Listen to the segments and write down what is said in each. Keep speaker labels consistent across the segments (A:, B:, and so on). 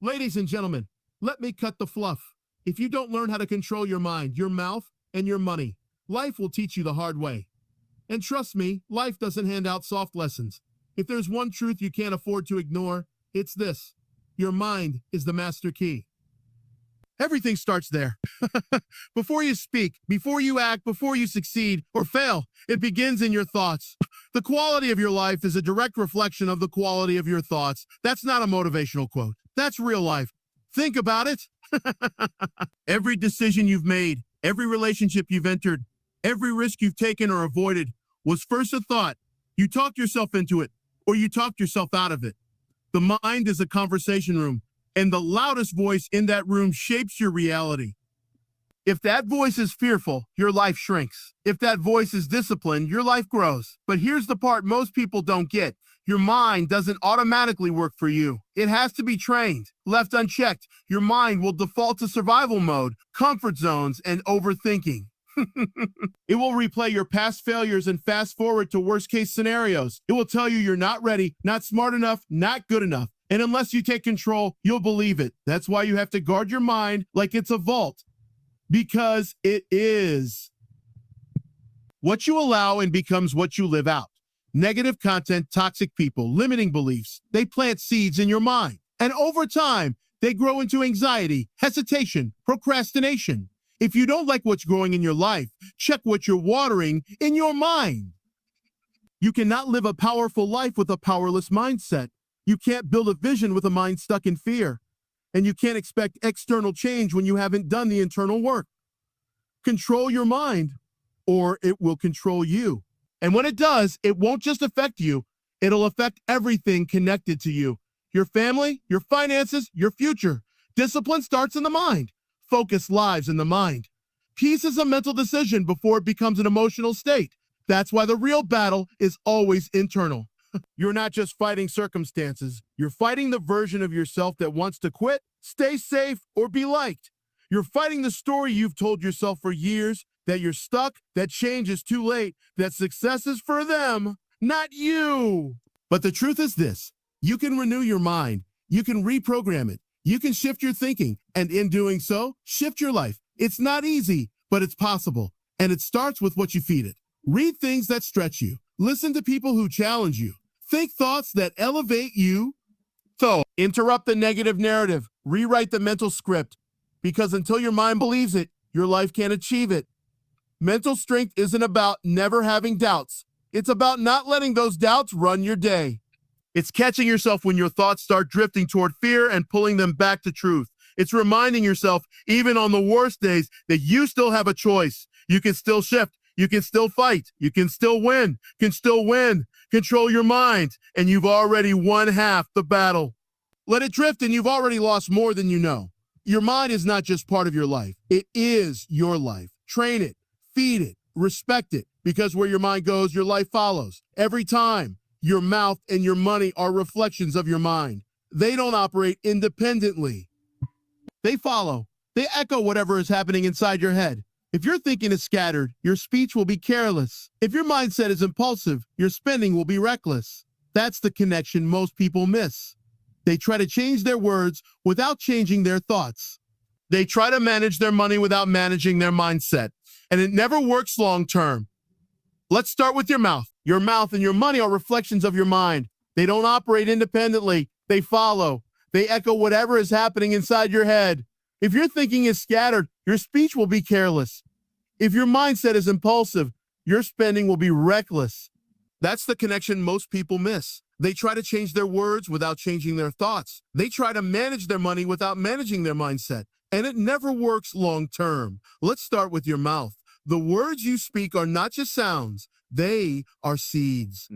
A: Ladies and gentlemen, let me cut the fluff. If you don't learn how to control your mind, your mouth, and your money, life will teach you the hard way. And trust me, life doesn't hand out soft lessons. If there's one truth you can't afford to ignore, it's this: your mind is the master key. Everything starts there. Before you speak, before you act, before you succeed or fail, it begins in your thoughts. The quality of your life is a direct reflection of the quality of your thoughts. That's not a motivational quote. That's real life. Think about it. Every decision you've made, every relationship you've entered, every risk you've taken or avoided was first a thought. You talked yourself into it, or you talked yourself out of it. The mind is a conversation room, and the loudest voice in that room shapes your reality. If that voice is fearful, your life shrinks. If that voice is disciplined, your life grows. But here's the part most people don't get. Your mind doesn't automatically work for you. It has to be trained. Left unchecked, your mind will default to survival mode, comfort zones, and overthinking. It will replay your past failures and fast forward to worst case scenarios. It will tell you you're not ready, not smart enough, not good enough. And unless you take control, you'll believe it. That's why you have to guard your mind like it's a vault. Because it is. What you allow and becomes what you live out. Negative content, toxic people, limiting beliefs, they plant seeds in your mind. And over time, they grow into anxiety, hesitation, procrastination. If you don't like what's growing in your life, check what you're watering in your mind. You cannot live a powerful life with a powerless mindset. You can't build a vision with a mind stuck in fear. And you can't expect external change when you haven't done the internal work. Control your mind, or it will control you. And when it does, it won't just affect you, it'll affect everything connected to you. Your family, your finances, your future. Discipline starts in the mind. Focus lives in the mind. Peace is a mental decision before it becomes an emotional state. That's why the real battle is always internal. You're not just fighting circumstances. You're fighting the version of yourself that wants to quit, stay safe, or be liked. You're fighting the story you've told yourself for years, that you're stuck, that change is too late, that success is for them, not you. But the truth is this: you can renew your mind. You can reprogram it. You can shift your thinking, and in doing so, shift your life. It's not easy, but it's possible. And it starts with what you feed it. Read things that stretch you. Listen to people who challenge you. Think thoughts that elevate you. So, interrupt the negative narrative. Rewrite the mental script. Because until your mind believes it, your life can't achieve it. Mental strength isn't about never having doubts. It's about not letting those doubts run your day. It's catching yourself when your thoughts start drifting toward fear and pulling them back to truth. It's reminding yourself, even on the worst days, that you still have a choice. You can still shift. You can still fight. You can still win. Can still win. Control your mind, and you've already won half the battle. Let it drift, and you've already lost more than you know. Your mind is not just part of your life. It is your life. Train it. Feed it. Respect it. Because where your mind goes, your life follows. Every time. Your mouth and your money are reflections of your mind. They don't operate independently. They follow. They echo whatever is happening inside your head. If your thinking is scattered, your speech will be careless. If your mindset is impulsive, your spending will be reckless. That's the connection most people miss. They try to change their words without changing their thoughts. They try to manage their money without managing their mindset. And it never works long term. Let's start with your mouth. Your mouth and your money are reflections of your mind. They don't operate independently. They follow. They echo whatever is happening inside your head. If your thinking is scattered, your speech will be careless. If your mindset is impulsive, your spending will be reckless. That's the connection most people miss. They try to change their words without changing their thoughts. They try to manage their money without managing their mindset. And it never works long term. Let's start with your mouth. The words you speak are not just sounds. They are seeds.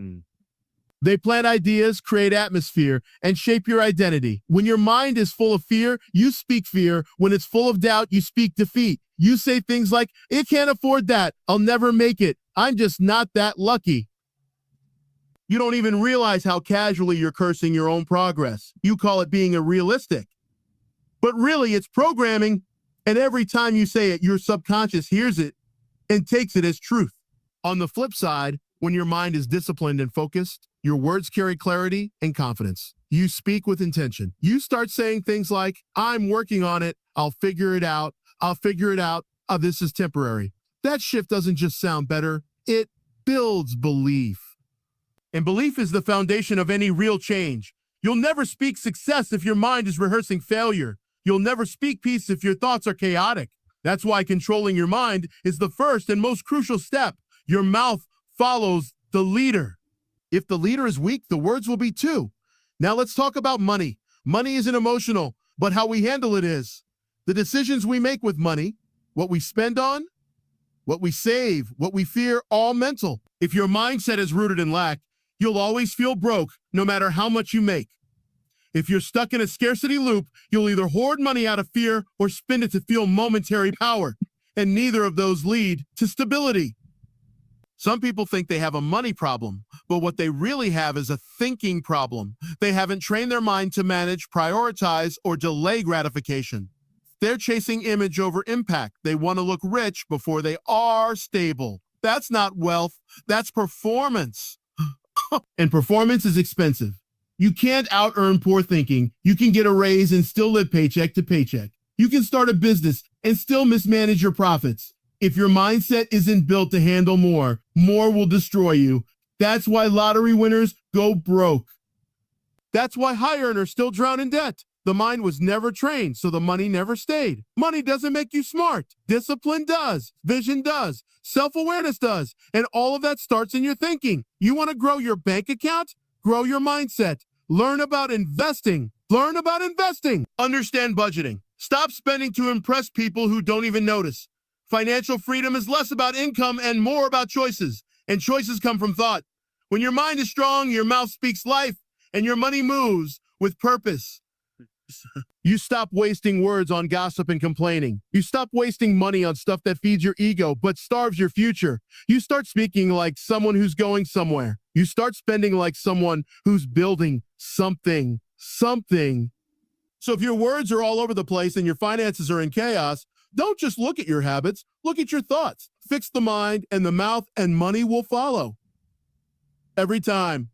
A: They plant ideas, create atmosphere, and shape your identity. When your mind is full of fear, you speak fear. When it's full of doubt, you speak defeat. You say things like, "It can't afford that. I'll never make it. I'm just not that lucky." You don't even realize how casually you're cursing your own progress. You call it being unrealistic. But really, it's programming. And every time you say it, your subconscious hears it and takes it as truth. On the flip side, when your mind is disciplined and focused, your words carry clarity and confidence. You speak with intention. You start saying things like, I'm working on it. I'll figure it out. I'll figure it out. This is temporary. That shift doesn't just sound better, it builds belief. And belief is the foundation of any real change. You'll never speak success if your mind is rehearsing failure. You'll never speak peace if your thoughts are chaotic. That's why controlling your mind is the first and most crucial step. Your mouth follows the leader. If the leader is weak, the words will be too. Now let's talk about money. Money isn't emotional, but how we handle it is. The decisions we make with money, what we spend on, what we save, what we fear, all mental. If your mindset is rooted in lack, you'll always feel broke no matter how much you make. If you're stuck in a scarcity loop, you'll either hoard money out of fear or spend it to feel momentary power. And neither of those lead to stability. Some people think they have a money problem, but what they really have is a thinking problem. They haven't trained their mind to manage, prioritize, or delay gratification. They're chasing image over impact. They want to look rich before they are stable. That's not wealth, that's performance. And performance is expensive. You can't out-earn poor thinking. You can get a raise and still live paycheck to paycheck. You can start a business and still mismanage your profits. If your mindset isn't built to handle more, more will destroy you. That's why lottery winners go broke. That's why high earners still drown in debt. The mind was never trained, so the money never stayed. Money doesn't make you smart. Discipline does. Vision does. Self-awareness does. And all of that starts in your thinking. You want to grow your bank account? Grow your mindset. Learn about investing. Learn about investing. Understand budgeting. Stop spending to impress people who don't even notice. Financial freedom is less about income and more about choices. And choices come from thought. When your mind is strong, your mouth speaks life, and your money moves with purpose. You stop wasting words on gossip and complaining. You stop wasting money on stuff that feeds your ego but starves your future. You start speaking like someone who's going somewhere. You start spending like someone who's building something. So if your words are all over the place and your finances are in chaos, don't just look at your habits, look at your thoughts. Fix the mind and the mouth and money will follow. Every time.